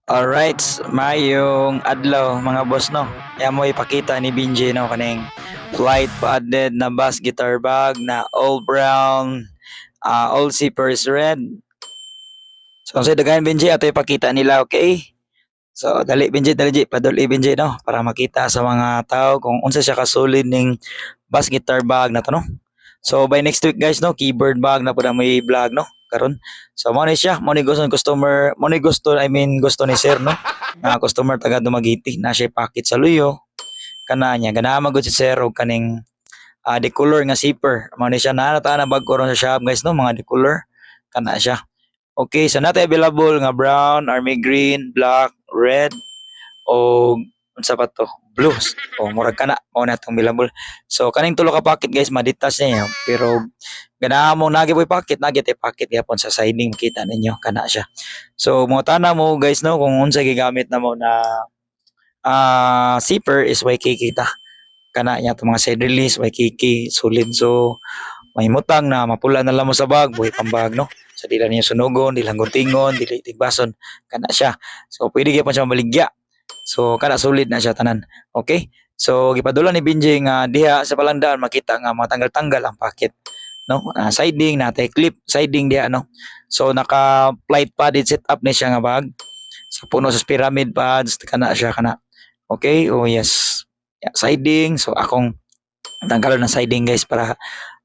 Alright, mayong adlaw mga boss no. Kaya mo ipakita ni Benji no kaning flight padded na bass guitar bag na all brown, all zippers red. So sa dagahan Benji ato ipakita nila, okay? So dali Benji, dali paduli Benji no para makita sa mga tao kung unsa siya kasulid ning bass guitar bag na to no. So by next week guys no, keyboard bag na pud ang may vlog no karon. So mo ni siya, mo ni gusto ng customer, mo ni gusto I mean gusto ni sir no. Nga customer taga Dumaguete na siya packet sa luyo kana niya ganahan magud si sir og kaning decolor nga zipper. Mo ni siya na na bag ko ron sa shop guys no, mga decolor kana siya. Okay, so natin available nga brown, army green, black, red, o unsa pa to? Blues. O murag kana mao na tong available. So kaning tulo ka packet guys maditas niya pero ganahan mo nagi boy packet nagi tay packet yapon sa siding kita ninyo kana siya. So mo tana mo guys no kung unsa gigamit na mo na zipper is YKK ta. Kana niya tong mga side release YKK solid so mahimutang na mapula na lang mo sa bag buhi pambag no. Sa dila niya sunugon, dilang guntingon, dili tigbason kana siya. So pwede gyapon siya maligya. So kana solid na siya tanan. Okay? So gipadula ni Benji nga diha sa palandaan makita nga matanggal-tanggal ang packet no. Siding natay clip siding diha no. So naka flight padded setup ni siya nga bag. Sa puno sa pyramid pads kana siya kana. Okay? Oh yes. Yeah, siding. So akong tanggalon ng siding guys para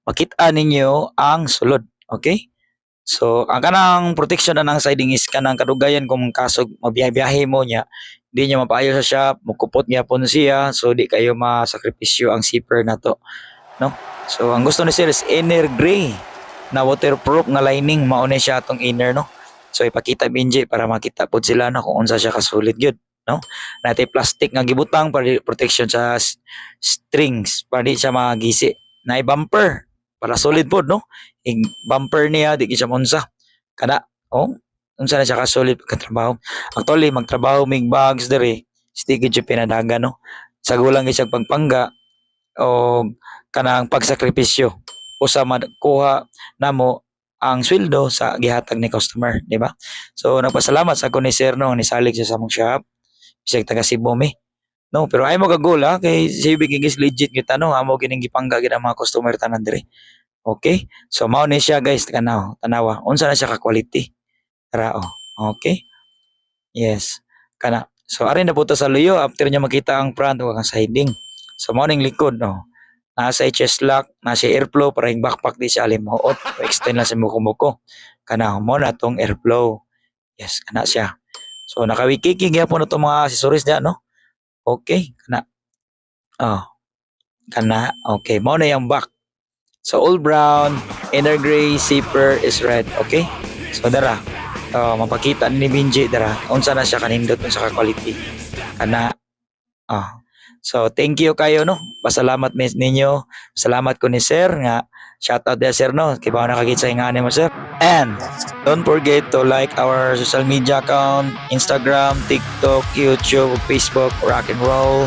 makita ninyo ang sulod. Okay? So, ang kanang protection na ng siding is kanang kadugayan kung kasog mabiyahe mo niya, di niya mapaayo sa shop, mukupot niya pon siya, so di kayo masakripisyo ang zipper na to, no? So, ang gusto ni sir is inner gray na waterproof nga lining, mauna siya atong inner, no? So, ipakita Benji para makita pod sila na kung unsa siya kasulid gyud, no? Natay plastic nga gibutang para protection sa strings, para di siya magisi. Na bumper para solid pod no. Bumper niya di siya unsa. Kada oh unsa na siya ka solid pagkatrabaho. Actually magtrabaho mig bags diri stigid siya pinadagan no. Sagulang siya pagpangga o kanang pagsakripisyo usa makuha namo ang sweldo sa gihatag ni customer, di ba? So nagpasalamat sa ni sir no ni salig siya sa mong shop. Bisag taga Cebu mi. No, pero ay mo kagul ha kay Civic is legit kita no, amo kining gipangga gid ang mga customer tanan diri. Okay? So mao ni siya guys tanawa. Unsa na siya ka quality? Tara oh. Okay? Yes. Kana. So ari na puto sa luyo after niya makita ang front ug ang siding. So mao ning likod no. Nasa chest lock, nasa airflow para yung backpack di siya alimuot. Extend lang sa muko-muko. Kana mo na tong airflow. Yes, kana siya. So nakawikiki gyapon to mga accessories diya no. Okay, kana. Oh, kana. Okay, mao na yung back. So all brown, inner gray, zipper is red. Okay? So dara. Mapakita ni Benji dara. Unsa na siya kanindot unsa ka quality. Kana. So thank you kayo no. Pasalamat ninyo. Salamat ko ni sir nga shoutout dia sir no. Kay ba nakakita sa ingani mo sir. And don't forget to like our social media account, Instagram, TikTok, YouTube, Facebook, Rock and Roll.